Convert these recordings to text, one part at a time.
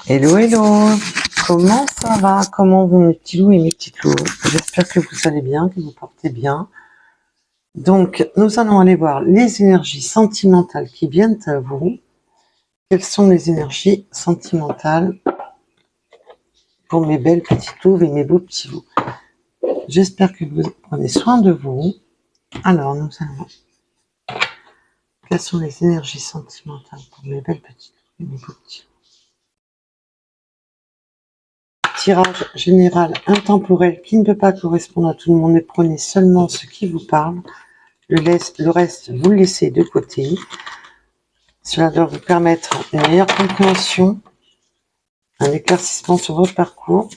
Hello, hello, comment ça va? Comment vont mes petits loups et mes petites loups? J'espère que vous allez bien, que vous portez bien. Donc, nous allons aller voir les énergies sentimentales qui viennent à vous. Quelles sont les énergies sentimentales pour mes belles petites louves et mes beaux petits loups? J'espère que vous prenez soin de vous. Alors, nous allons... Quelles sont les énergies sentimentales pour mes belles petites louves et mes beaux petits loups? Tirage général intemporel qui ne peut pas correspondre à tout le monde, mais prenez seulement ce qui vous parle. Le reste, vous le laissez de côté. Cela doit vous permettre une meilleure compréhension, un éclaircissement sur votre parcours.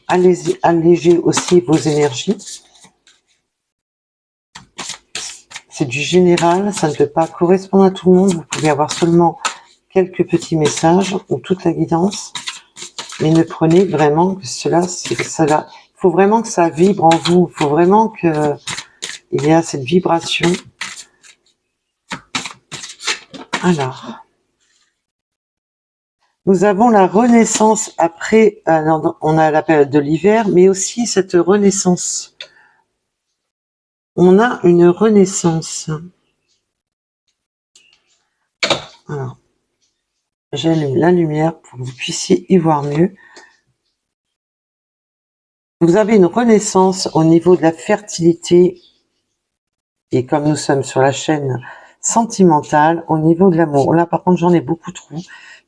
Allégez aussi vos énergies. C'est du général, ça ne peut pas correspondre à tout le monde. Vous pouvez avoir seulement quelques petits messages ou toute la guidance. Mais ne prenez vraiment que cela, c'est cela. Il faut vraiment que ça vibre en vous. Il faut vraiment que il y a cette vibration. Alors, nous avons la renaissance après, on a la période de l'hiver, mais aussi cette renaissance. On a une renaissance. Alors, j'allume la lumière pour que vous puissiez y voir mieux. Vous avez une renaissance au niveau de la fertilité, et comme nous sommes sur la chaîne sentimentale, au niveau de l'amour. Là, par contre, j'en ai beaucoup trop.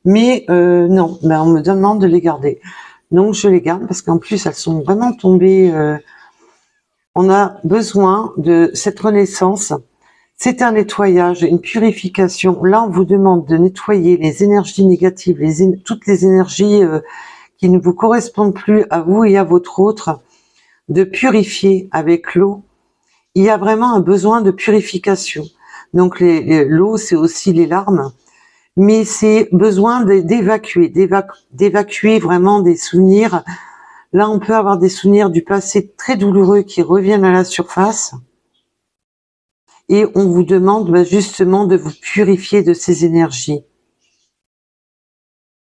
Mais non, on me demande de les garder. Donc, je les garde parce qu'en plus, elles sont vraiment tombées. On a besoin de cette renaissance. C'est un nettoyage, une purification. Là, on vous demande de nettoyer les énergies négatives, toutes les énergies qui ne vous correspondent plus à vous et à votre autre, de purifier avec l'eau. Il y a vraiment un besoin de purification. Donc, l'eau, c'est aussi les larmes. Mais c'est besoin d'évacuer vraiment des souvenirs. Là, on peut avoir des souvenirs du passé très douloureux qui reviennent à la surface. Et on vous demande justement de vous purifier de ces énergies.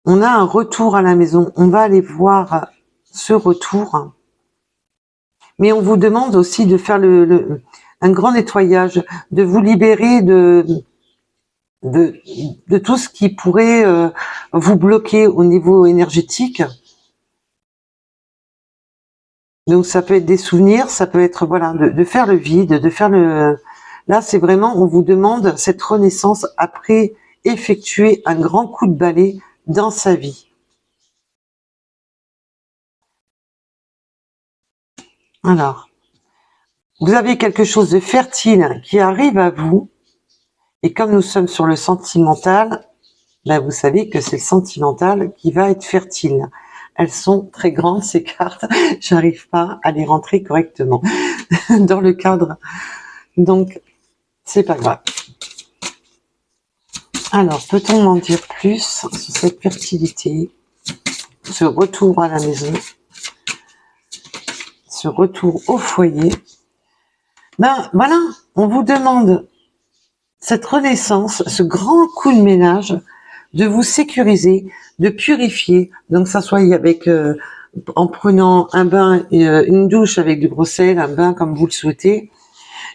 On a un retour à la maison. On va aller voir ce retour. Mais on vous demande aussi de faire un grand nettoyage, de vous libérer de tout ce qui pourrait vous bloquer au niveau énergétique. Donc ça peut être des souvenirs, ça peut être voilà de faire le vide, de faire le... Là c'est vraiment, on vous demande cette renaissance après effectuer un grand coup de balai dans sa vie. Alors, vous avez quelque chose de fertile qui arrive à vous, et comme nous sommes sur le sentimental, vous savez que c'est le sentimental qui va être fertile. Elles sont très grandes ces cartes, j'arrive pas à les rentrer correctement dans le cadre, donc c'est pas grave. Alors, peut-on m'en dire plus sur cette fertilité, ce retour à la maison, ce retour au foyer? Voilà, on vous demande cette renaissance, ce grand coup de ménage, de vous sécuriser, de purifier, donc ça soit avec en prenant un bain, une douche avec du gros sel, un bain comme vous le souhaitez,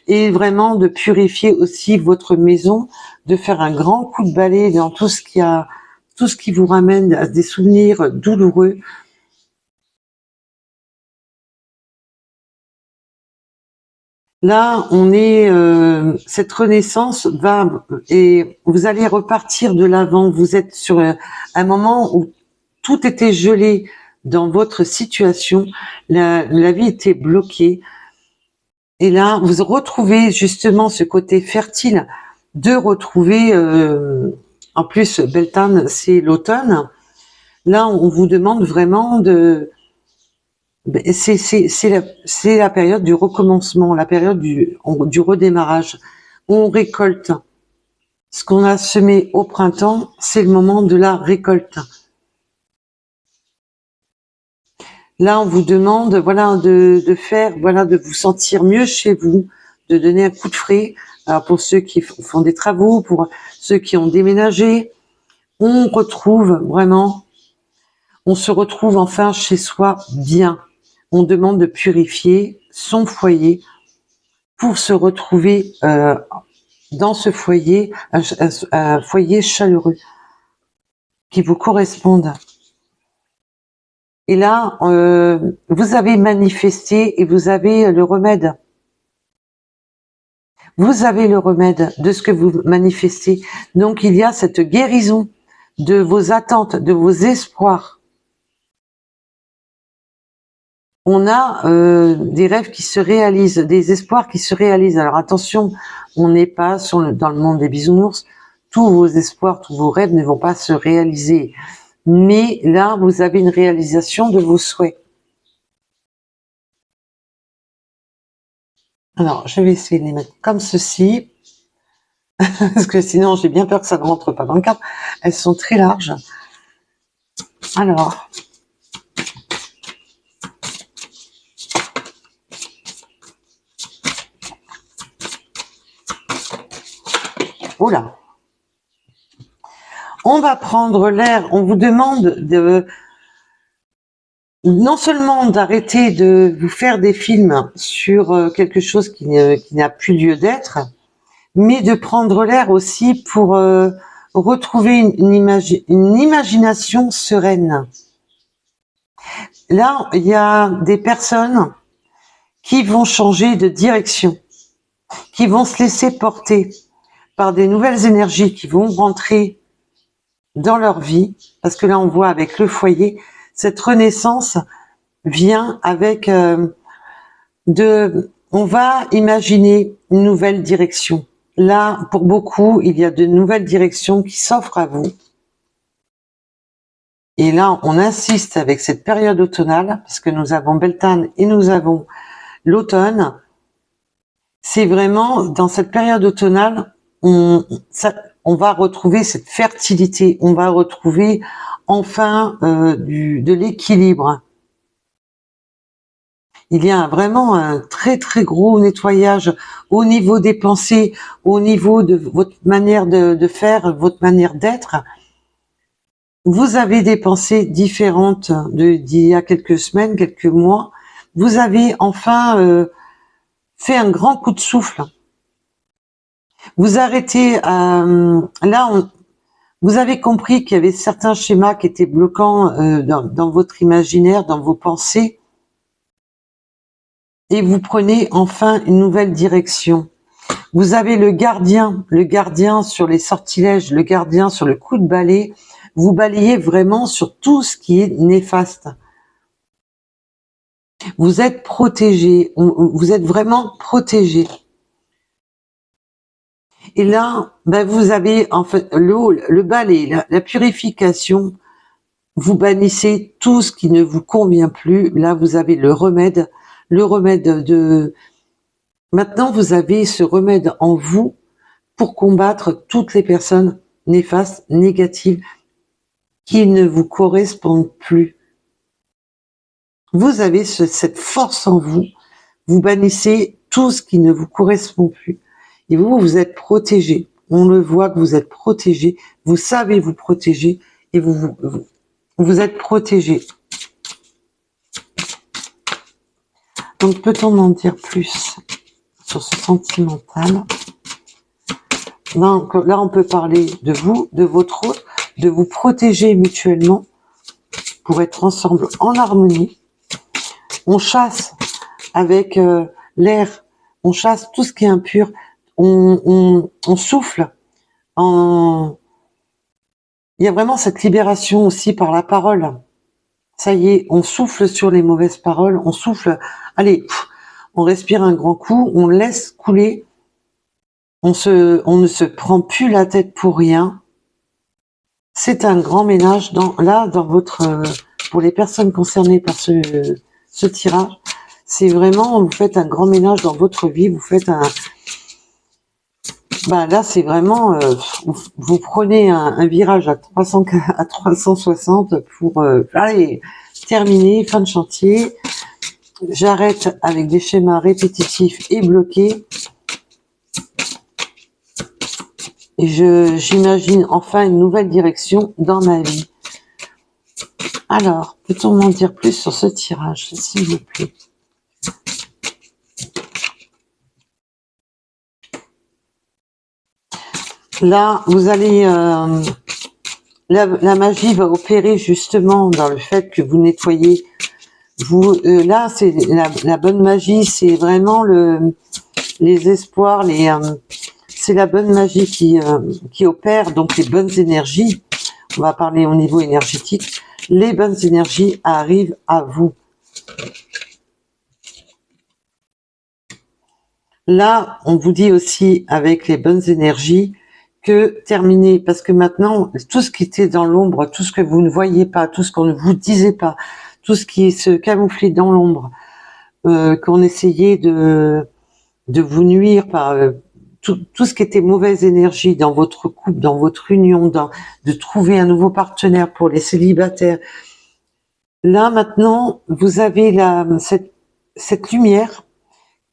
et vraiment de purifier aussi votre maison, de faire un grand coup de balai dans tout ce qui vous ramène à des souvenirs douloureux. Là, on est cette renaissance va et vous allez repartir de l'avant. Vous êtes sur un moment où tout était gelé dans votre situation, la vie était bloquée. Et là, vous retrouvez justement ce côté fertile de retrouver, en plus, Beltane, c'est l'automne. Là, on vous demande vraiment de... C'est la période du recommencement, la période du redémarrage. On récolte ce qu'on a semé au printemps, c'est le moment de la récolte. Là, on vous demande, voilà, de vous sentir mieux chez vous, de donner un coup de frais. Alors pour ceux qui font des travaux, pour ceux qui ont déménagé, on retrouve vraiment, on se retrouve enfin chez soi bien. On demande de purifier son foyer pour se retrouver dans ce foyer, un foyer chaleureux qui vous corresponde. Et là, vous avez manifesté et vous avez le remède. Vous avez le remède de ce que vous manifestez. Donc, il y a cette guérison de vos attentes, de vos espoirs. On a des rêves qui se réalisent, des espoirs qui se réalisent. Alors attention, on n'est pas dans le monde des bisounours. Tous vos espoirs, tous vos rêves ne vont pas se réaliser. Mais là, vous avez une réalisation de vos souhaits. Alors, je vais essayer de les mettre comme ceci. Parce que sinon, j'ai bien peur que ça ne rentre pas dans le cadre. Elles sont très larges. Alors... Oula. On va prendre l'air, on vous demande de non seulement d'arrêter de vous faire des films sur quelque chose qui n'a plus lieu d'être, mais de prendre l'air aussi pour retrouver une imagination sereine. Là, il y a des personnes qui vont changer de direction, qui vont se laisser porter par des nouvelles énergies qui vont rentrer dans leur vie, parce que là on voit avec le foyer, cette renaissance vient avec on va imaginer une nouvelle direction. Là, pour beaucoup, il y a de nouvelles directions qui s'offrent à vous. Et là, on insiste avec cette période automnale, parce que nous avons Beltane et nous avons l'automne. C'est vraiment dans cette période automnale, on va retrouver cette fertilité, on va retrouver enfin de l'équilibre. Il y a vraiment un très très gros nettoyage au niveau des pensées, au niveau de votre manière de faire, votre manière d'être. Vous avez des pensées différentes d'il y a quelques semaines, quelques mois. Vous avez enfin fait un grand coup de souffle. Vous arrêtez vous avez compris qu'il y avait certains schémas qui étaient bloquants dans votre imaginaire, dans vos pensées, et vous prenez enfin une nouvelle direction. Vous avez le gardien sur les sortilèges, le gardien sur le coup de balai. Vous balayez vraiment sur tout ce qui est néfaste. Vous êtes protégé, vous êtes vraiment protégé. Et là, ben vous avez en fait le balai, la purification. Vous bannissez tout ce qui ne vous convient plus. Là, vous avez le remède de... Maintenant, vous avez ce remède en vous pour combattre toutes les personnes néfastes, négatives, qui ne vous correspondent plus. Vous avez cette force en vous. Vous bannissez tout ce qui ne vous correspond plus. Et vous êtes protégé. On le voit que vous êtes protégé. Vous savez vous protéger et vous êtes protégé. Donc, peut-on en dire plus sur ce sentimental? Donc, là, on peut parler de vous, de votre autre, de vous protéger mutuellement pour être ensemble en harmonie. On chasse avec l'air, on chasse tout ce qui est impur, on souffle. Il y a vraiment cette libération aussi par la parole. Ça y est, on souffle sur les mauvaises paroles, on souffle, allez, on respire un grand coup, on laisse couler, on ne se prend plus la tête pour rien. C'est un grand ménage dans votre, pour les personnes concernées par ce tirage. C'est vraiment, vous faites un grand ménage dans votre vie, vous faites là c'est vraiment, vous prenez un virage à 360 pour, allez, terminer, fin de chantier. J'arrête avec des schémas répétitifs et bloqués. Et j'imagine enfin une nouvelle direction dans ma vie. Alors, peut-on m'en dire plus sur ce tirage, s'il vous plaît? Là, vous allez... la magie va opérer justement dans le fait que vous nettoyez. Là, c'est la bonne magie, c'est vraiment les espoirs, c'est la bonne magie qui opère, donc les bonnes énergies. On va parler au niveau énergétique. Les bonnes énergies arrivent à vous. Là, on vous dit aussi avec les bonnes énergies que terminé, parce que maintenant, tout ce qui était dans l'ombre, tout ce que vous ne voyez pas, tout ce qu'on ne vous disait pas, tout ce qui se camouflait dans l'ombre, qu'on essayait de vous nuire par tout ce qui était mauvaise énergie dans votre couple, dans votre union, de trouver un nouveau partenaire pour les célibataires. Là, maintenant, vous avez cette lumière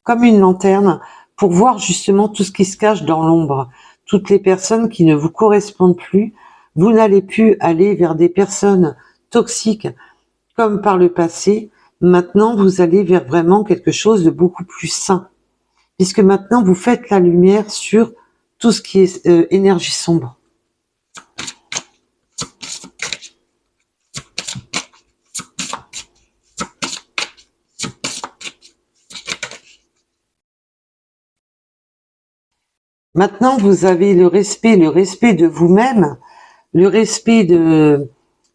comme une lanterne pour voir justement tout ce qui se cache dans l'ombre. Toutes les personnes qui ne vous correspondent plus, vous n'allez plus aller vers des personnes toxiques comme par le passé. Maintenant, vous allez vers vraiment quelque chose de beaucoup plus sain, puisque maintenant, vous faites la lumière sur tout ce qui est énergie sombre. Maintenant, vous avez le respect de vous-même, le respect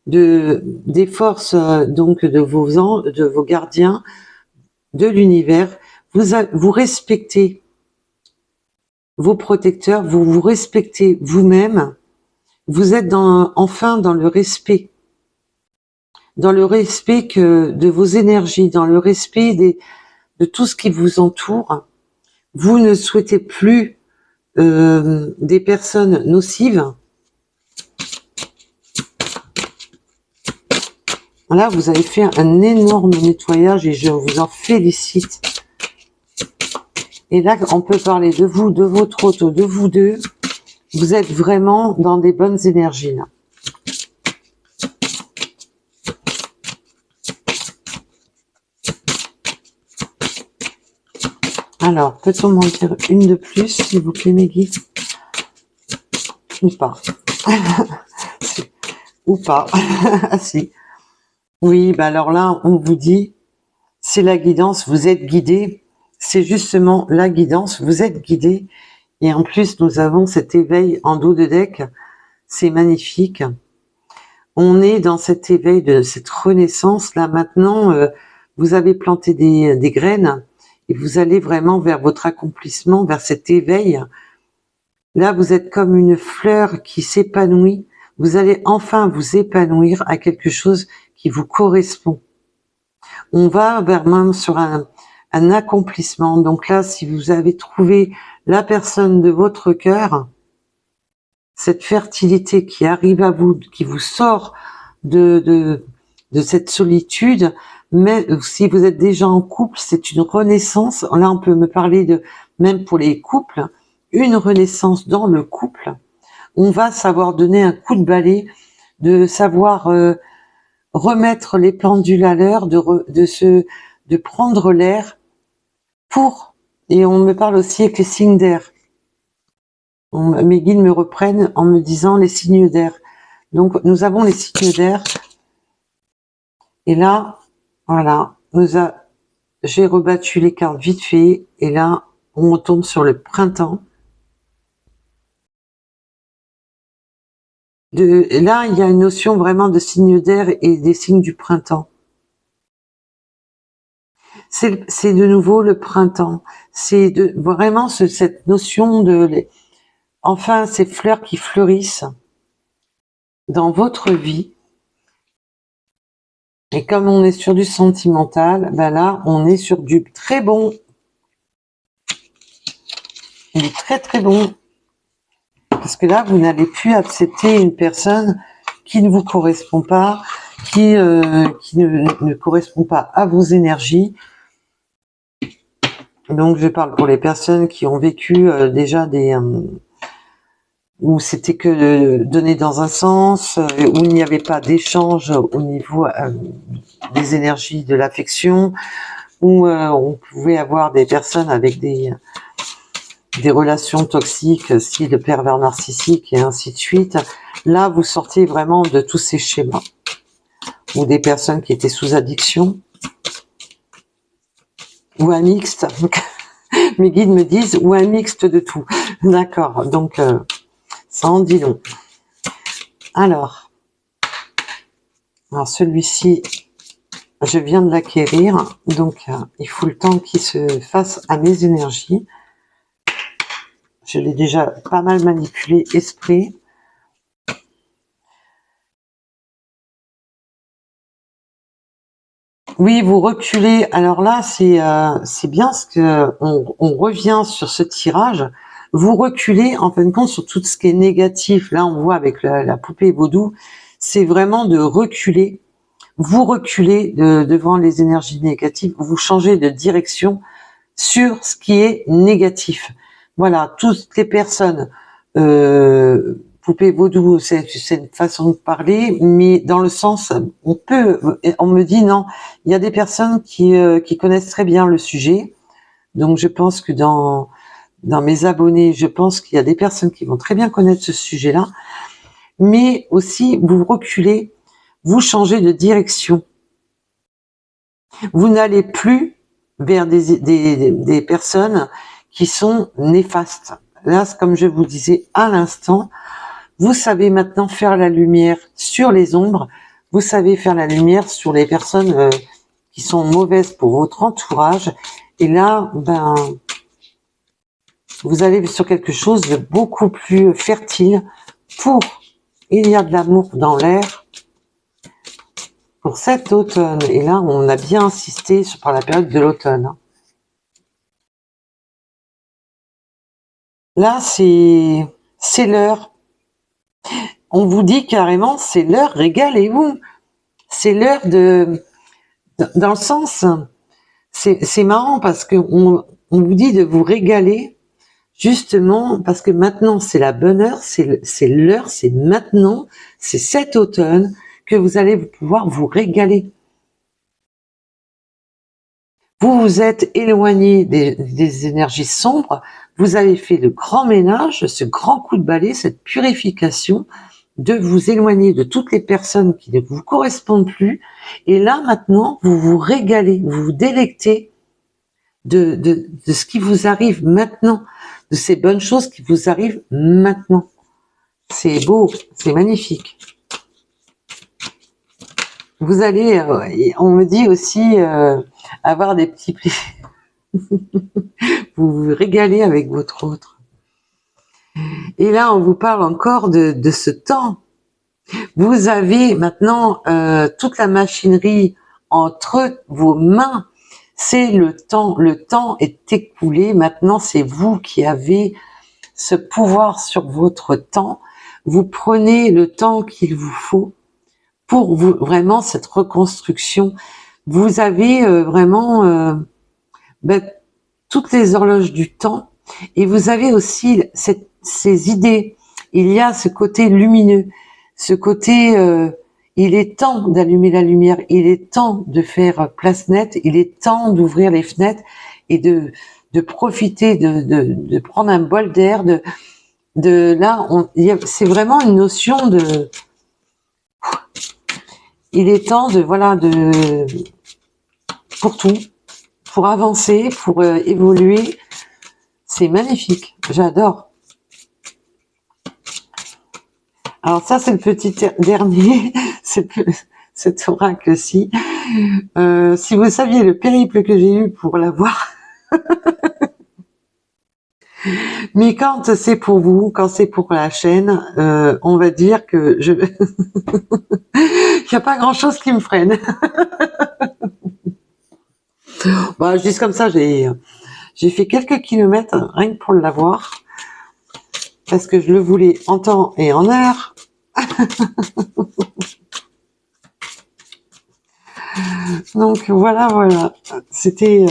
des forces donc de vos anges, de vos gardiens, de l'univers. Vous respectez vos protecteurs, vous vous respectez vous-même. Vous êtes enfin dans le respect de vos énergies, dans le respect de tout ce qui vous entoure. Vous ne souhaitez plus des personnes nocives. Là, vous avez fait un énorme nettoyage et je vous en félicite. Et là, on peut parler de vous, de votre auto, de vous deux. Vous êtes vraiment dans des bonnes énergies, là. Alors, peut-on m'en dire une de plus, s'il vous plaît, mes guides? Ou pas? Ou pas? Ah si. Oui, bah alors là, on vous dit, c'est la guidance, vous êtes guidé. C'est justement la guidance, vous êtes guidé. Et en plus, nous avons cet éveil en dos de deck. C'est magnifique. On est dans cet éveil, de cette renaissance. Là, maintenant, vous avez planté des graines et vous allez vraiment vers votre accomplissement, vers cet éveil. Là, vous êtes comme une fleur qui s'épanouit. Vous allez enfin vous épanouir à quelque chose qui vous correspond. On va vers même sur un accomplissement. Donc là, si vous avez trouvé la personne de votre cœur, cette fertilité qui arrive à vous, qui vous sort de cette solitude, mais si vous êtes déjà en couple, c'est une renaissance. Là, on peut me parler de, même pour les couples, une renaissance dans le couple. On va savoir donner un coup de balai, de savoir remettre les pendules à l'heure, de prendre l'air pour, et on me parle aussi avec les signes d'air. Mes guides me reprennent en me disant les signes d'air. Donc, nous avons les signes d'air. Et là, voilà, j'ai rebattu les cartes vite fait. Et là, on tombe sur le printemps. Là, il y a une notion vraiment de signes d'air et des signes du printemps. C'est de nouveau le printemps. C'est vraiment cette notion enfin, ces fleurs qui fleurissent dans votre vie. Et comme on est sur du sentimental, ben là, on est sur du très bon. Du très très bon. Parce que là, vous n'allez plus accepter une personne qui ne vous correspond pas, qui ne correspond pas à vos énergies. Donc, je parle pour les personnes qui ont vécu déjà où c'était que donné dans un sens, où il n'y avait pas d'échange au niveau des énergies de l'affection, où on pouvait avoir des personnes avec des relations toxiques, style pervers narcissique et ainsi de suite. Là, vous sortez vraiment de tous ces schémas. Ou des personnes qui étaient sous addiction, ou un mixte. Mes guides me disent, ou un mixte de tout. D'accord, donc ça en dit long. Alors celui-ci, je viens de l'acquérir, donc il faut le temps qu'il se fasse à mes énergies. Je l'ai déjà pas mal manipulé esprit. Oui, vous reculez. Alors là, c'est bien ce que on revient sur ce tirage. Vous reculez en fin de compte sur tout ce qui est négatif. Là, on voit avec la poupée vaudou, c'est vraiment de reculer. Vous reculez devant les énergies négatives. Vous changez de direction sur ce qui est négatif. Voilà, toutes les personnes, poupée vaudou, c'est une façon de parler, mais dans le sens, on me dit non, il y a des personnes qui connaissent très bien le sujet, donc je pense que dans mes abonnés, je pense qu'il y a des personnes qui vont très bien connaître ce sujet-là, mais aussi vous reculez, vous changez de direction. Vous n'allez plus vers des personnes qui sont néfastes. Là, comme je vous disais à l'instant, vous savez maintenant faire la lumière sur les ombres, vous savez faire la lumière sur les personnes qui sont mauvaises pour votre entourage, et là, vous allez sur quelque chose de beaucoup plus fertile il y a de l'amour dans l'air, pour cet automne. Et là, on a bien insisté par la période de l'automne. Là, c'est l'heure. On vous dit carrément, c'est l'heure, régalez-vous. C'est l'heure dans le sens, c'est marrant parce que on vous dit de vous régaler, justement parce que maintenant c'est la bonne heure, c'est l'heure, c'est maintenant, c'est cet automne que vous allez pouvoir vous régaler. Vous vous êtes éloigné des énergies sombres, vous avez fait le grand ménage, ce grand coup de balai, cette purification, de vous éloigner de toutes les personnes qui ne vous correspondent plus, et là maintenant vous vous régalez, vous vous délectez de ce qui vous arrive maintenant, de ces bonnes choses qui vous arrivent maintenant. C'est beau, c'est magnifique. Vous allez, on me dit aussi, avoir des petits plaisirs. Vous vous régalez avec votre autre. Et là, on vous parle encore de ce temps. Vous avez maintenant toute la machinerie entre vos mains. C'est le temps. Le temps est écoulé. Maintenant, c'est vous qui avez ce pouvoir sur votre temps. Vous prenez le temps qu'il vous faut pour vous vraiment cette reconstruction. Vous avez vraiment toutes les horloges du temps, et vous avez aussi ces idées. Il y a ce côté lumineux, ce côté il est temps d'allumer la lumière, il est temps de faire place nette, il est temps d'ouvrir les fenêtres et de profiter, de prendre un bol d'air, là, c'est vraiment une notion de, il est temps pour tout, pour avancer, pour évoluer. C'est magnifique, j'adore. Alors ça, c'est le petit dernier, cet oracle-ci. Si vous saviez le périple que j'ai eu pour l'avoir. Mais quand c'est pour vous, quand c'est pour la chaîne, on va dire que il n'y a pas grand-chose qui me freine. Bah, je dis comme ça, j'ai fait quelques kilomètres rien que pour l'avoir, parce que je le voulais en temps et en heure. Donc voilà. C'était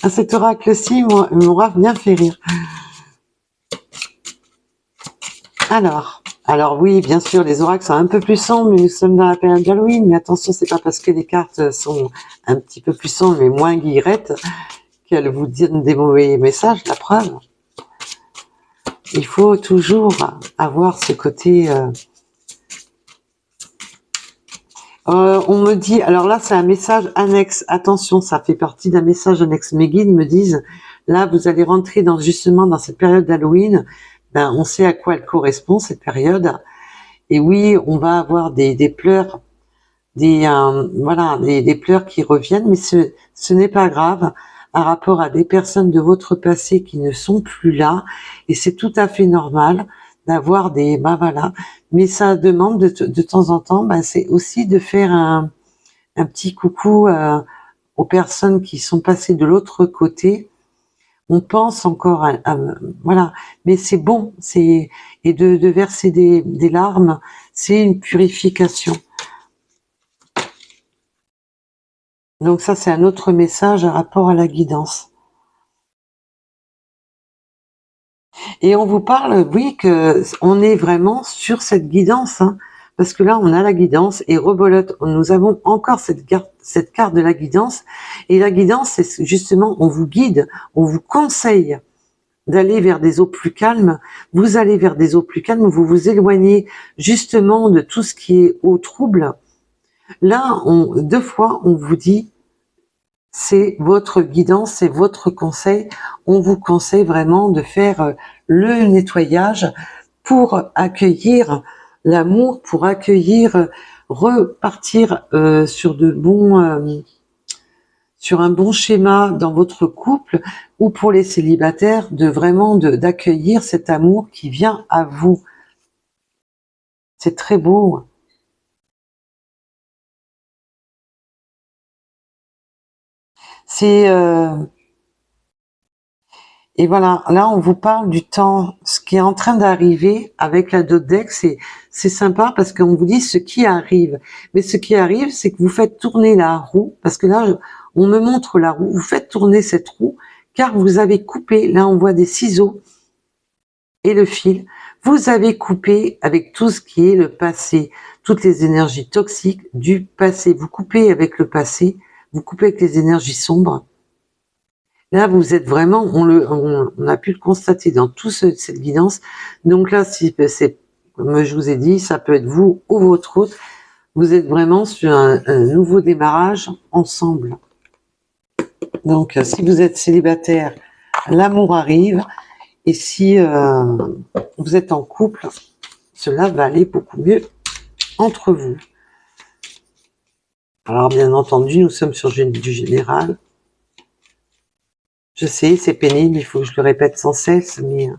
cet oracle-ci m'aura bien fait rire. Alors oui, bien sûr, les oracles sont un peu plus sombres, mais nous sommes dans la période d'Halloween. Mais attention, c'est pas parce que les cartes sont un petit peu plus sombres, mais moins guillerettes, qu'elles vous donnent des mauvais messages. La preuve, il faut toujours avoir ce côté. On me dit, alors là, c'est un message annexe. Attention, ça fait partie d'un message annexe. Mes guides me disent, là, vous allez rentrer justement dans cette période d'Halloween. Ben, on sait à quoi elle correspond cette période. Et oui, on va avoir des pleurs, des pleurs qui reviennent, mais ce n'est pas grave, par rapport à des personnes de votre passé qui ne sont plus là, et c'est tout à fait normal d'avoir mais ça demande de temps en temps, c'est aussi de faire un petit coucou aux personnes qui sont passées de l'autre côté. On pense encore voilà, mais c'est bon, et de verser des larmes, c'est une purification. Donc ça, c'est un autre message à rapport à la guidance. Et on vous parle, oui, que on est vraiment sur cette guidance, hein, parce que là, on a la guidance et rebolote. Nous avons encore cette carte de la guidance. Et la guidance, c'est justement, on vous guide, on vous conseille d'aller vers des eaux plus calmes. Vous allez vers des eaux plus calmes, vous vous éloignez justement de tout ce qui est eau trouble. Là, deux fois, on vous dit, c'est votre guidance, c'est votre conseil. On vous conseille vraiment de faire le nettoyage pour accueillir l'amour, pour accueillir, repartir sur un bon schéma dans votre couple, ou pour les célibataires, d'accueillir cet amour qui vient à vous. C'est très beau. Et voilà, là on vous parle du temps, ce qui est en train d'arriver avec la Dodeck, c'est sympa parce qu'on vous dit ce qui arrive. Mais ce qui arrive, c'est que vous faites tourner la roue, parce que là on me montre la roue, vous faites tourner cette roue, car vous avez coupé, là on voit des ciseaux et le fil, vous avez coupé avec tout ce qui est le passé, toutes les énergies toxiques du passé. Vous coupez avec le passé, vous coupez avec les énergies sombres. Là, vous êtes vraiment, on a pu le constater dans toute cette guidance. Donc là, comme je vous ai dit, ça peut être vous ou votre autre. Vous êtes vraiment sur un nouveau démarrage ensemble. Donc, si vous êtes célibataire, l'amour arrive. Et si vous êtes en couple, cela va aller beaucoup mieux entre vous. Alors, bien entendu, nous sommes sur du général. Je sais, c'est pénible, il faut que je le répète sans cesse, mais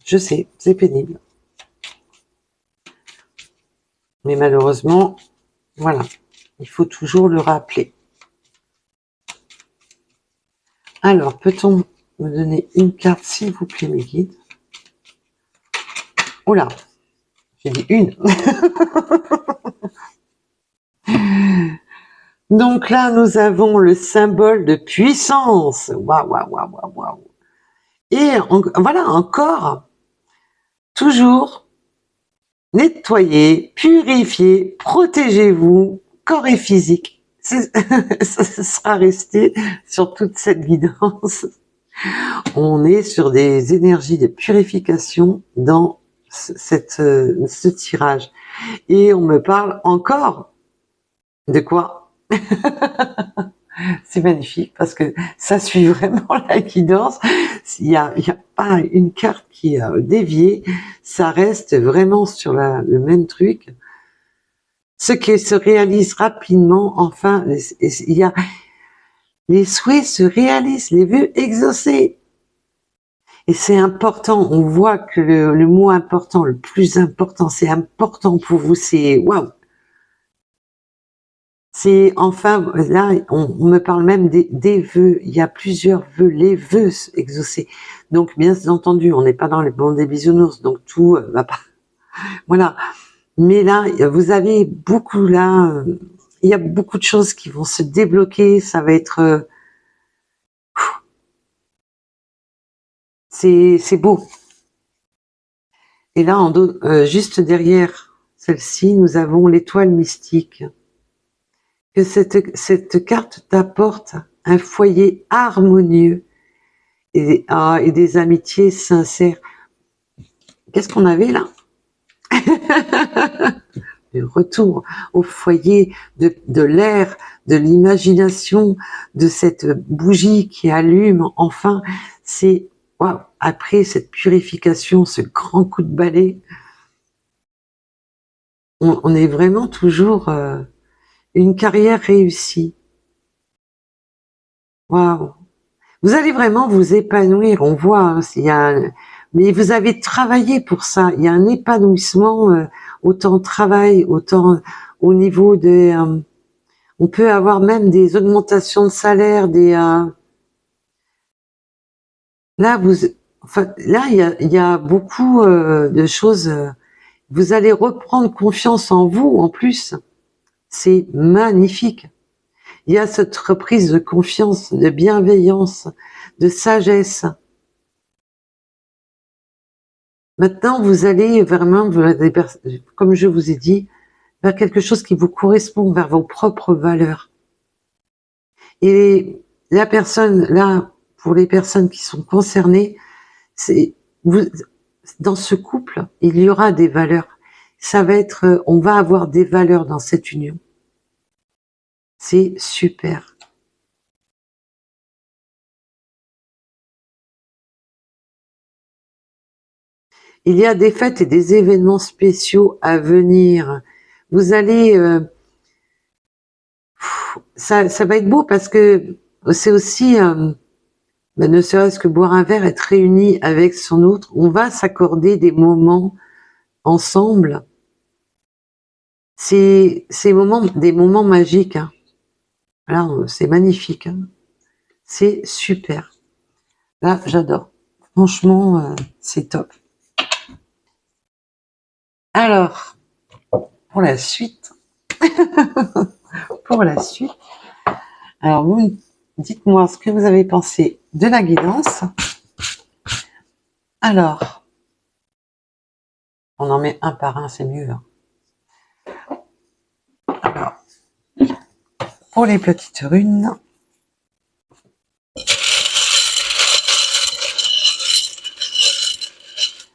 je sais, c'est pénible. Mais malheureusement, voilà, il faut toujours le rappeler. Alors, peut-on me donner une carte, s'il vous plaît, mes guides? Oh là, j'ai dit une. Donc là, nous avons le symbole de puissance. Waouh, waouh, waouh, waouh. Et voilà, encore, toujours, nettoyez, purifiez, protégez-vous, corps et physique. Ça sera resté sur toute cette guidance. On est sur des énergies de purification dans ce tirage. Et on me parle encore de quoi? C'est magnifique parce que ça suit vraiment la guidance. Il y a pas une carte qui est déviée, ça reste vraiment sur le même truc. Ce qui se réalise rapidement, enfin, il y a les souhaits se réalisent, les vœux exaucés. Et c'est important, on voit que le mot important, le plus important, c'est important pour vous, c'est waouh. C'est enfin, là, on me parle même des vœux, il y a plusieurs vœux, les vœux exaucés. Donc, bien entendu, on n'est pas dans les bandes des bisounours, donc tout va pas. Voilà. Mais là, vous avez beaucoup là, il y a beaucoup de choses qui vont se débloquer, ça va être... c'est beau. Et là, juste derrière celle-ci, nous avons l'étoile mystique. Que cette carte t'apporte un foyer harmonieux et des amitiés sincères. Qu'est-ce qu'on avait là? Le retour au foyer de l'air, de l'imagination, de cette bougie qui allume. Enfin, c'est waouh, après cette purification, ce grand coup de balai, on est vraiment toujours une carrière réussie. Waouh! Vous allez vraiment vous épanouir, on voit, hein, mais vous avez travaillé pour ça. Il y a un épanouissement, autant travail, autant au niveau des. On peut avoir même des augmentations de salaire, là, il y a beaucoup de choses. Vous allez reprendre confiance en vous, en plus. C'est magnifique. Il y a cette reprise de confiance, de bienveillance, de sagesse. Maintenant, vous allez vraiment, comme je vous ai dit, vers quelque chose qui vous correspond, vers vos propres valeurs. Et la personne, là, pour les personnes qui sont concernées, dans ce couple, il y aura des valeurs. Ça va être, on va avoir des valeurs dans cette union. C'est super. Il y a des fêtes et des événements spéciaux à venir. Vous allez, ça va être beau parce que c'est aussi, ne serait-ce que boire un verre, être réuni avec son autre. On va s'accorder des moments ensemble. C'est des moments magiques. Hein. Là, c'est magnifique. Hein. C'est super. Là, j'adore. Franchement, c'est top. Alors, pour la suite, alors vous dites-moi ce que vous avez pensé de la guidance. Alors, on en met un par un, c'est mieux. Hein. Alors, pour les petites runes,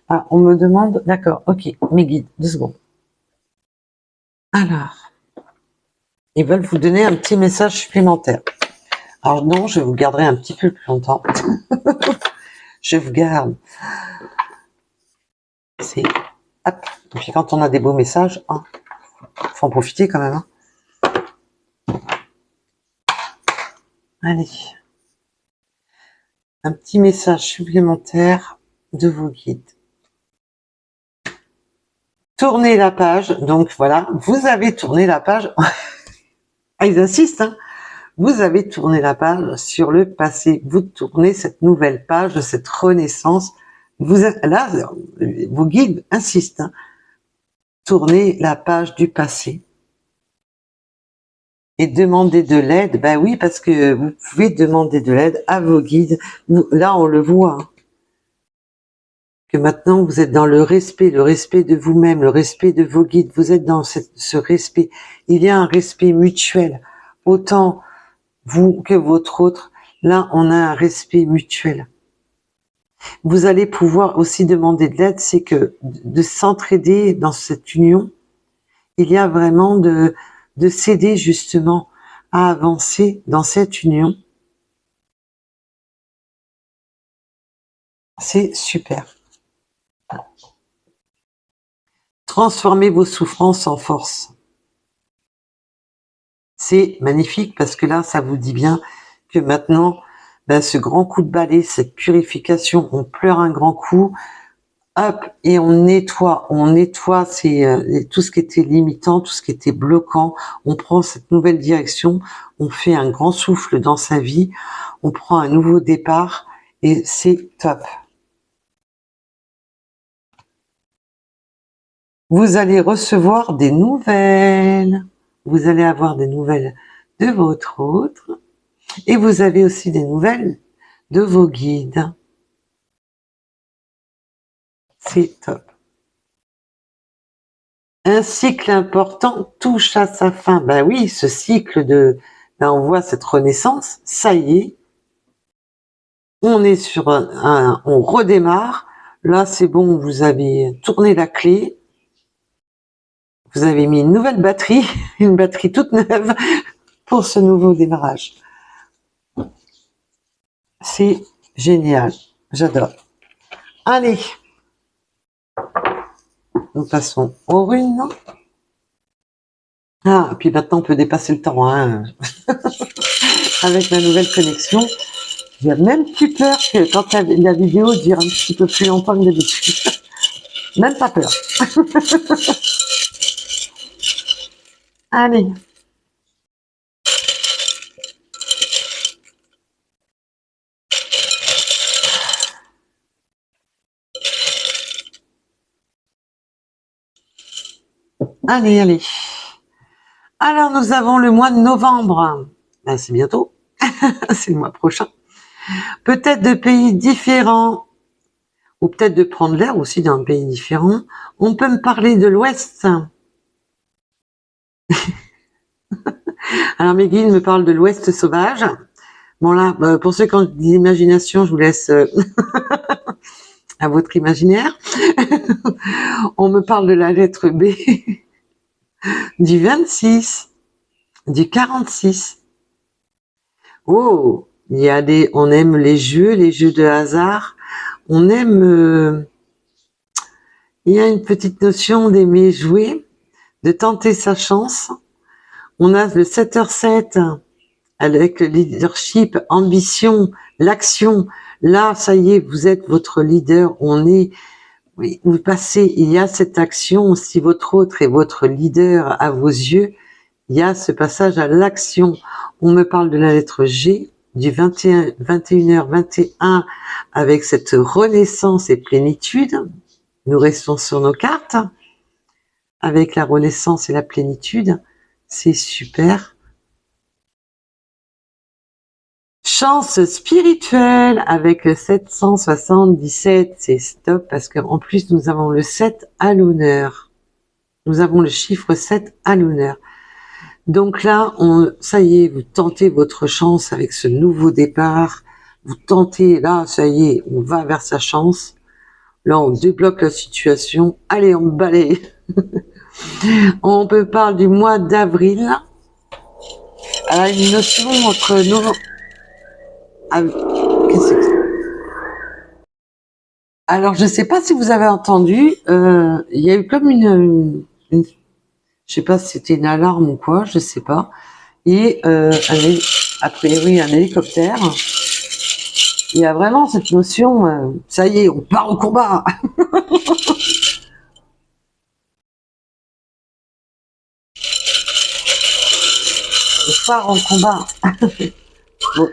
ah, on me demande, d'accord, ok, mes guides, 2 secondes. Alors, ils veulent vous donner un petit message supplémentaire. Alors non, je vous garderai un petit peu plus longtemps. Je vous garde. C'est hop. Et puis quand on a des beaux messages, hein, faut en profiter quand même. Hein. Allez. Un petit message supplémentaire de vos guides. Tournez la page. Donc voilà, vous avez tourné la page. Ah, ils insistent, hein. Vous avez tourné la page sur le passé. Vous tournez cette nouvelle page de cette renaissance. Là, vos guides insistent. Hein. Tournez la page du passé. Et demander de l'aide. Ben oui, parce que vous pouvez demander de l'aide à vos guides. Là, on le voit. Hein. Que maintenant, vous êtes dans le respect de vous-même, le respect de vos guides. Vous êtes dans ce respect. Il y a un respect mutuel. Autant vous que votre autre, là, on a un respect mutuel. Vous allez pouvoir aussi demander de l'aide, c'est que de s'entraider dans cette union, il y a vraiment de s'aider justement à avancer dans cette union. C'est super. Transformez vos souffrances en force. C'est magnifique parce que là, ça vous dit bien que maintenant, ben, ce grand coup de balai, cette purification, on pleure un grand coup, hop, et on nettoie tout ce qui était limitant, tout ce qui était bloquant. On prend cette nouvelle direction, on fait un grand souffle dans sa vie, on prend un nouveau départ et c'est top. Vous allez recevoir des nouvelles. Vous allez avoir des nouvelles de votre autre. Et vous avez aussi des nouvelles de vos guides. C'est top. Un cycle important touche à sa fin. Ben oui, ce cycle de... Ben on voit cette renaissance, ça y est. On est sur on redémarre. Là, c'est bon, vous avez tourné la clé. Vous avez mis une nouvelle batterie, une batterie toute neuve pour ce nouveau démarrage. C'est génial. J'adore. Allez. Nous passons aux runes. Ah, puis maintenant on peut dépasser le temps, hein. Avec la nouvelle connexion. J'ai même plus peur que quand la vidéo dure un petit peu plus longtemps que d'habitude. Même pas peur. Allez. Allez, allez. Alors, nous avons le mois de novembre. Ben, c'est bientôt. C'est le mois prochain. Peut-être de pays différents, ou peut-être de prendre l'air aussi d'un pays différent. On peut me parler de l'Ouest. Alors, mes guides me parlent de l'Ouest sauvage. Bon là, pour ceux qui ont de l'imagination, je vous laisse à votre imaginaire. On me parle de la lettre B, du 26, du 46. Oh, il y a on aime les jeux de hasard. On aime, il y a une petite notion d'aimer jouer, de tenter sa chance. On a le 7h7 avec le leadership, ambition, l'action. Là, ça y est, vous êtes votre leader. Oui, vous passez, il y a cette action. Si votre autre est votre leader à vos yeux, il y a ce passage à l'action. On me parle de la lettre G, du 21h21 avec cette renaissance et plénitude. Nous restons sur nos cartes avec la renaissance et la plénitude. C'est super. Chance spirituelle avec le 777, c'est stop parce qu'en plus nous avons le 7 à l'honneur. Nous avons le chiffre 7 à l'honneur. Donc là, ça y est, vous tentez votre chance avec ce nouveau départ. Vous tentez, là, ça y est, on va vers sa chance. Là, on débloque la situation. Allez, on balaye. On peut parler du mois d'avril. Alors, une notion entre nos... Qu'est-ce que c'est? Alors, je sais pas si vous avez entendu, il y a eu comme une je sais pas si c'était une alarme ou quoi, je sais pas. Et a priori un hélicoptère. Il y a vraiment cette notion, ça y est, on part au combat. On part en combat. Bon.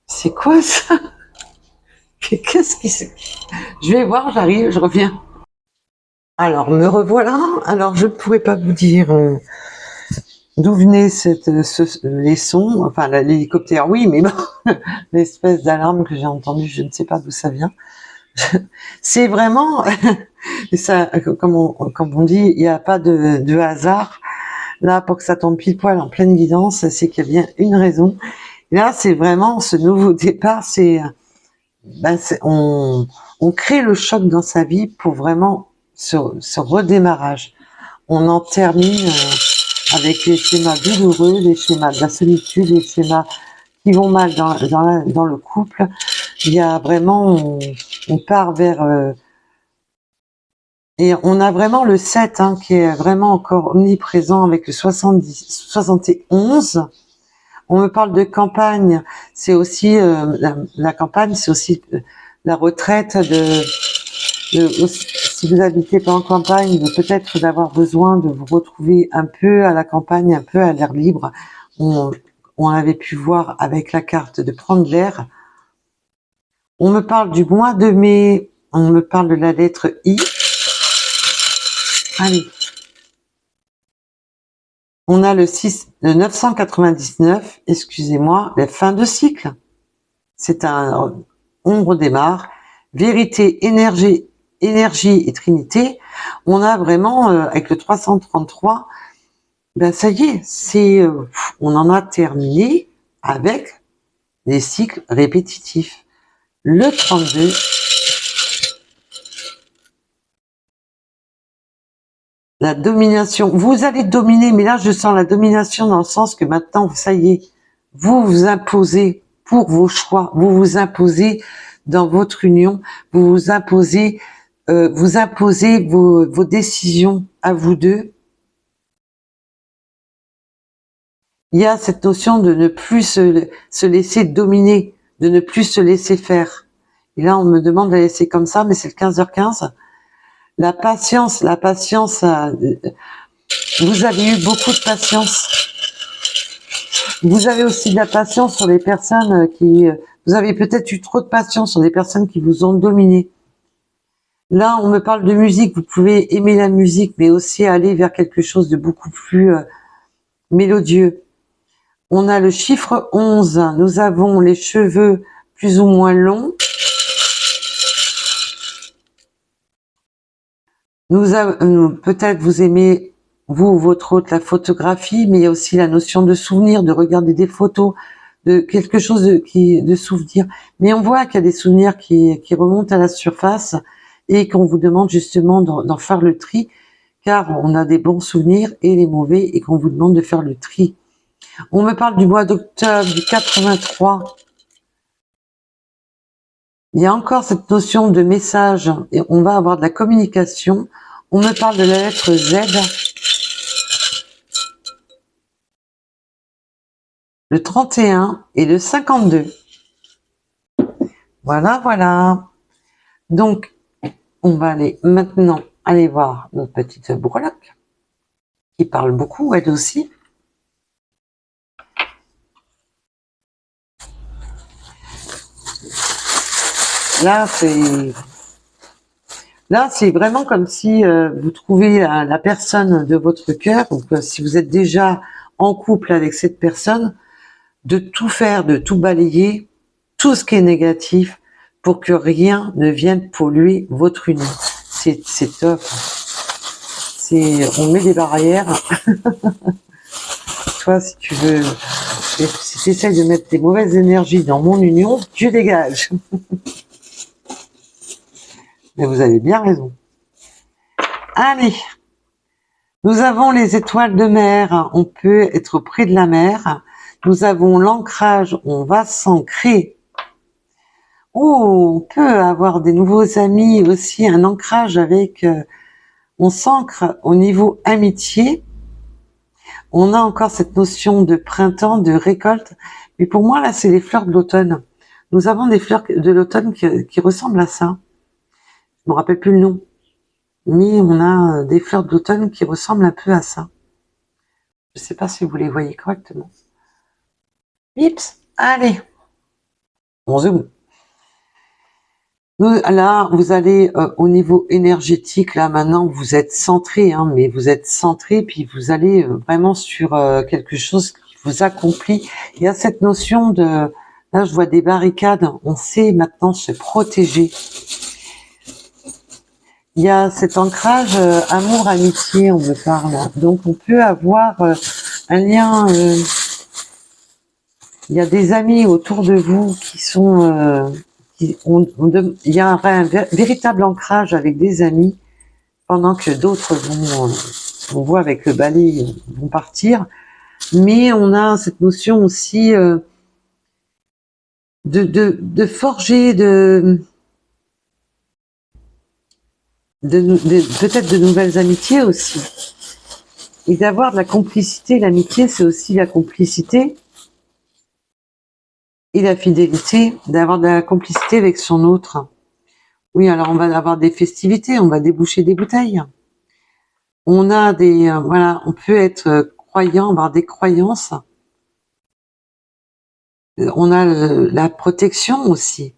C'est quoi ça? Qu'est-ce qui c'est? Je vais voir, j'arrive, je reviens. Alors, me revoilà. Alors, je ne pourrais pas vous dire d'où venaient les sons. Enfin, l'hélicoptère, oui, mais bon, l'espèce d'alarme que j'ai entendue, je ne sais pas d'où ça vient. C'est vraiment, ça, comme on dit, il n'y a pas de hasard. Là, pour que ça tombe pile poil en pleine guidance, c'est qu'il y a bien une raison. Et là, c'est vraiment ce nouveau départ, on crée le choc dans sa vie pour vraiment ce redémarrage. On en termine avec les schémas douloureux, les schémas de la solitude, les schémas qui vont mal dans le couple. Il y a vraiment, on part vers... et on a vraiment le 7 qui est vraiment encore omniprésent avec le 71. On me parle de campagne, c'est aussi la campagne, c'est aussi la retraite si vous habitez pas en campagne, peut-être d'avoir besoin de vous retrouver un peu à la campagne, un peu à l'air libre. On avait pu voir avec la carte de prendre l'air. On me parle du mois de mai, on me parle de la lettre I. Allez. On a le 999, excusez-moi, la fin de cycle. On redémarre. Vérité, énergie énergie et trinité, on a vraiment, avec le 333, ben ça y est, on en a terminé avec les cycles répétitifs. Le 32, la domination. Vous allez dominer, mais là je sens la domination dans le sens que maintenant, ça y est, vous vous imposez pour vos choix, vous vous imposez dans votre union, vous imposez vos décisions à vous deux. Il y a cette notion de ne plus se laisser dominer, de ne plus se laisser faire. Et là, on me demande de la laisser comme ça, mais c'est le 15h15. La patience, vous avez eu beaucoup de patience. Vous avez aussi de la patience sur les personnes vous avez peut-être eu trop de patience sur des personnes qui vous ont dominé. Là, on me parle de musique, vous pouvez aimer la musique, mais aussi aller vers quelque chose de beaucoup plus mélodieux. On a le chiffre 11, nous avons les cheveux plus ou moins longs. Peut-être vous aimez, vous ou votre hôte, la photographie, mais il y a aussi la notion de souvenir, de regarder des photos, de quelque chose de souvenir. Mais on voit qu'il y a des souvenirs qui remontent à la surface et qu'on vous demande justement d'en faire le tri, car on a des bons souvenirs et les mauvais, et qu'on vous demande de faire le tri. On me parle du mois d'octobre, du 83. Il y a encore cette notion de message, et on va avoir de la communication. On me parle de la lettre Z. Le 31 et le 52. Voilà. Donc, on va maintenant aller voir notre petite breloque, qui parle beaucoup, elle aussi. Là, c'est vraiment comme si vous trouvez la personne de votre cœur, donc si vous êtes déjà en couple avec cette personne, de tout faire, de tout balayer, tout ce qui est négatif, pour que rien ne vienne polluer votre union. C'est top. On met des barrières. Toi, si tu veux, si tu essayes de mettre des mauvaises énergies dans mon union, tu dégages. Mais vous avez bien raison. Allez, nous avons les étoiles de mer. On peut être près de la mer. Nous avons l'ancrage. On va s'ancrer. Oh, on peut avoir des nouveaux amis aussi. Un ancrage avec... on s'ancre au niveau amitié. On a encore cette notion de printemps, de récolte. Mais pour moi, là, c'est les fleurs de l'automne. Nous avons des fleurs de l'automne qui ressemblent à ça. Je me rappelle plus le nom. Mais on a des fleurs d'automne qui ressemblent un peu à ça. Je ne sais pas si vous les voyez correctement. Oups, allez, on zoom. Là, vous allez au niveau énergétique, là maintenant vous êtes centré, hein, mais vous êtes centré, puis vous allez vraiment sur quelque chose qui vous accomplit. Il y a cette notion de, là je vois des barricades, on sait maintenant se protéger. Il y a cet ancrage amour-amitié, on me parle. Donc on peut avoir un lien. Il y a des amis autour de vous qui sont. Il y a un véritable ancrage avec des amis, pendant que d'autres on voit avec le balai, vont partir. Mais on a cette notion aussi de forger, peut-être de nouvelles amitiés aussi, et d'avoir de la complicité. L'amitié, c'est aussi la complicité et la fidélité, d'avoir de la complicité avec son autre. Oui, alors on va avoir des festivités, on va déboucher des bouteilles. On a voilà, on peut être croyant, avoir des croyances. On a la protection aussi.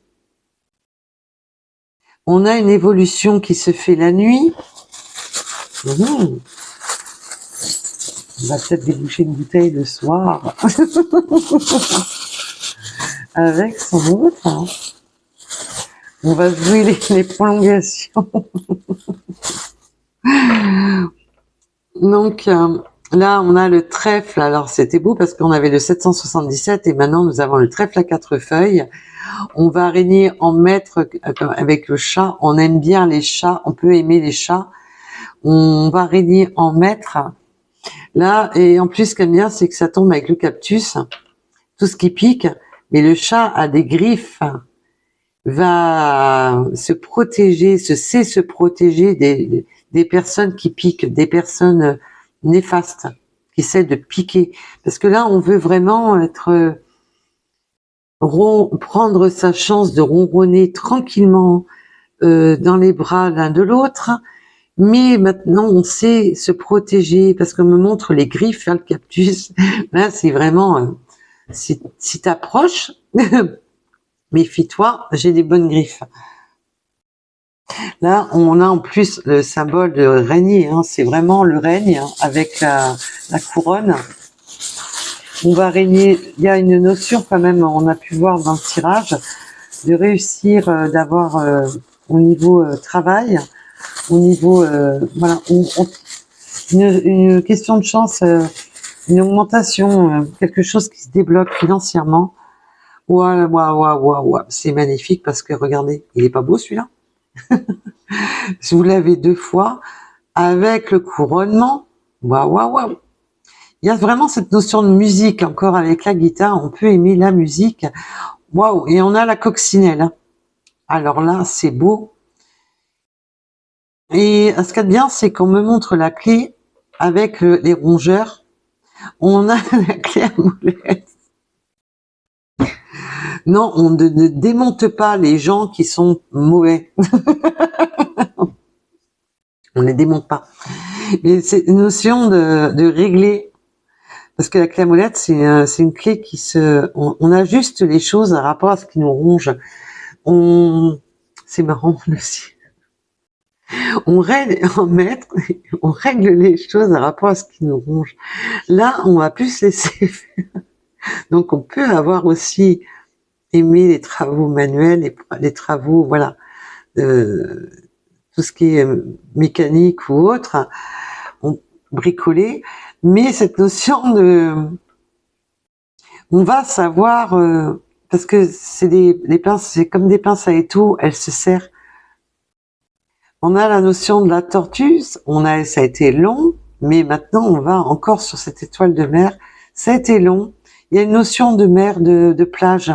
On a une évolution qui se fait la nuit. On va peut-être déboucher une bouteille le soir. Avec son autre. On va jouer les prolongations. Donc là, on a le trèfle. Alors c'était beau parce qu'on avait le 777 et maintenant nous avons le trèfle à 4 feuilles. On va régner en maître avec le chat. On aime bien les chats. On peut aimer les chats. On va régner en maître. Là, et en plus, ce qu'il y a bien, c'est que ça tombe avec le cactus. Tout ce qui pique. Mais le chat a des griffes. Va se protéger, sait se protéger des personnes qui piquent, des personnes néfastes, qui essaient de piquer. Parce que là, on veut vraiment être prendre sa chance de ronronner tranquillement dans les bras l'un de l'autre. Mais maintenant, on sait se protéger parce qu'on me montre les griffes vers le cactus. Là, c'est vraiment... si t'approches... Méfie-toi, j'ai des bonnes griffes. Là, on a en plus le symbole de régner, hein, c'est vraiment le règne hein, avec la couronne. On va régner, il y a une notion quand même, on a pu voir dans le tirage, de réussir d'avoir au niveau travail, au niveau, voilà, une question de chance, une augmentation, quelque chose qui se débloque financièrement. Waouh, waouh, waouh, waouh, c'est magnifique parce que regardez, il est pas beau celui-là. Si vous l'avez 2 fois avec le couronnement, waouh, waouh, waouh. Il y a vraiment cette notion de musique encore avec la guitare. On peut aimer la musique. Waouh, et on a la coccinelle. Alors là, c'est beau. Et ce qu'il y a de bien, c'est qu'on me montre la clé avec les rongeurs. On a la clé à molette. Non, on ne démonte pas les gens qui sont mauvais. On les démonte pas. Mais c'est une notion de régler. Parce que la clé à molette, c'est une clé qui on ajuste les choses par rapport à ce qui nous ronge. C'est marrant aussi. On règle en maître, on règle les choses par rapport à ce qui nous ronge. Là, on va plus se laisser faire. Donc, on peut avoir aussi aimé les travaux manuels, les travaux, voilà, tout ce qui est mécanique ou autre, bricoler, mais cette notion de, on va savoir, parce que c'est des pinces, c'est comme des pinces à étau, elles se serrent. On a la notion de la tortue, ça a été long, mais maintenant on va encore sur cette étoile de mer, ça a été long. Il y a une notion de mer, de plage.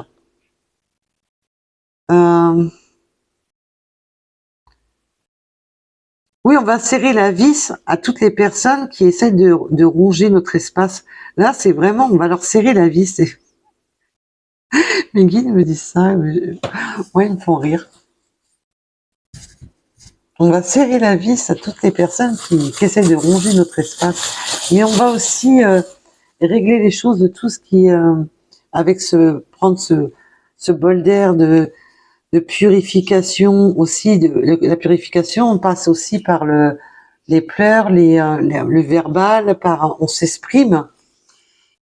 Oui, on va serrer la vis à toutes les personnes qui essaient de ronger notre espace. Là, c'est vraiment, on va leur serrer la vis. Mes guides me disent ça, ouais, ils me font rire. On va serrer la vis à toutes les personnes qui essaient de ronger notre espace. Mais on va aussi régler les choses de tout ce qui, avec prendre ce bol d'air de purification aussi. La purification, on passe aussi par les pleurs, le verbal, on s'exprime.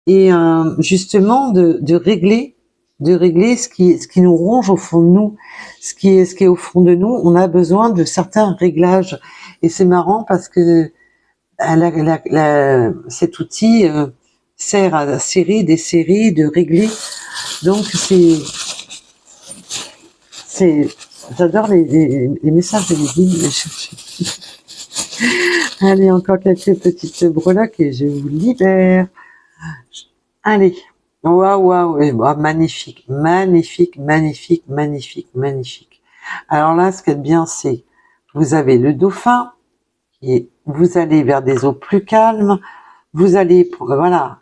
Et justement de régler ce qui nous ronge au fond de nous, ce qui est au fond de nous. On a besoin de certains réglages et c'est marrant parce que cet outil sert à serrer des séries, de régler. Donc j'adore les messages de mes guides. Allez, encore quelques petites breloques et je vous libère. Allez. Waouh, waouh, magnifique, magnifique, magnifique, magnifique, magnifique. Alors là, ce qui est bien, c'est vous avez le dauphin et vous allez vers des eaux plus calmes. Vous allez, voilà.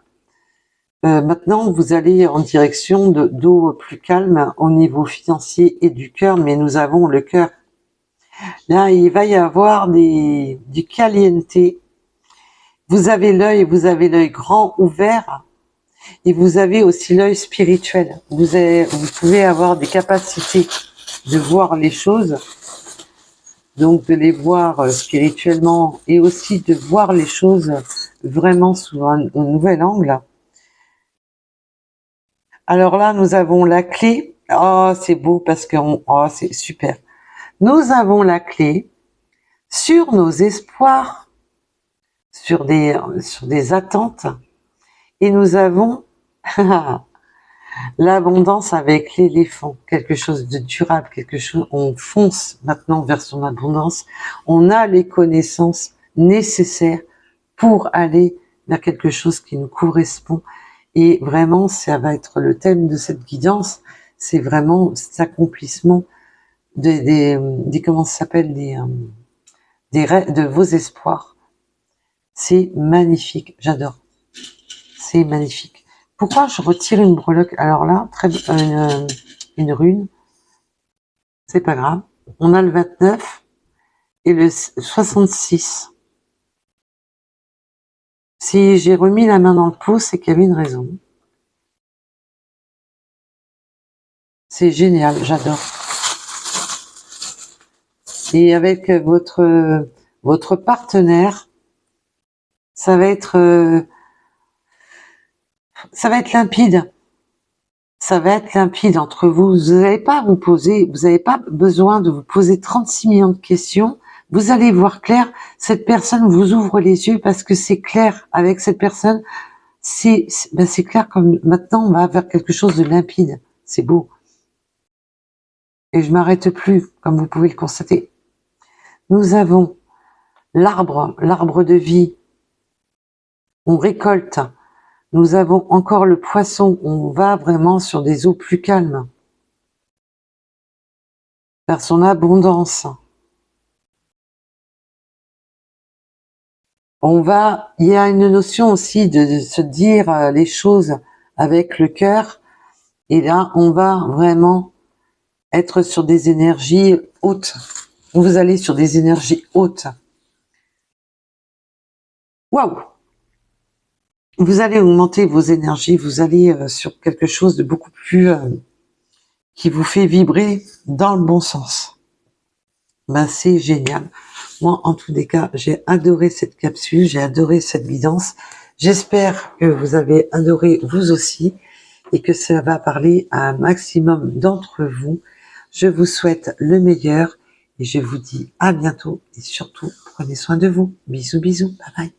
Maintenant, vous allez en direction d'eau plus calme au niveau financier et du cœur, mais nous avons le cœur. Là, il va y avoir du caliente. Vous avez l'œil grand ouvert. Et vous avez aussi l'œil spirituel. Vous pouvez avoir des capacités de voir les choses, donc de les voir spirituellement et aussi de voir les choses vraiment sous un nouvel angle. Alors là, nous avons la clé Oh, c'est beau parce que oh, c'est super. Nous avons la clé sur nos espoirs, sur des attentes, et nous avons l'abondance avec l'éléphant, quelque chose de durable, quelque chose, on fonce maintenant vers son abondance, on a les connaissances nécessaires pour aller vers quelque chose qui nous correspond, et vraiment ça va être le thème de cette guidance, c'est vraiment cet accomplissement des comment ça s'appelle, des rêves, de vos espoirs. C'est magnifique, j'adore, c'est magnifique. Pourquoi je retire une breloque? Alors là, une rune, c'est pas grave. On a le 29 et le 66. Si j'ai remis la main dans le pot, c'est qu'il y avait une raison. C'est génial, j'adore. Et avec votre partenaire, ça va être limpide. Ça va être limpide entre vous. Vous n'avez pas à vous poser, vous n'avez pas besoin de vous poser 36 millions de questions. Vous allez voir clair. Cette personne vous ouvre les yeux parce que c'est clair avec cette personne. C'est clair comme maintenant on va vers quelque chose de limpide. C'est beau. Et je m'arrête plus, comme vous pouvez le constater. Nous avons l'arbre de vie. On récolte. Nous avons encore le poisson, on va vraiment sur des eaux plus calmes, vers son abondance. Il y a une notion aussi de se dire les choses avec le cœur, et là on va vraiment être sur des énergies hautes. Vous allez sur des énergies hautes. Waouh! Vous allez augmenter vos énergies, vous allez sur quelque chose de beaucoup plus qui vous fait vibrer dans le bon sens. Ben, c'est génial. Moi, en tous les cas, j'ai adoré cette capsule, j'ai adoré cette guidance. J'espère que vous avez adoré vous aussi et que ça va parler à un maximum d'entre vous. Je vous souhaite le meilleur et je vous dis à bientôt et surtout, prenez soin de vous. Bisous, bisous. Bye bye.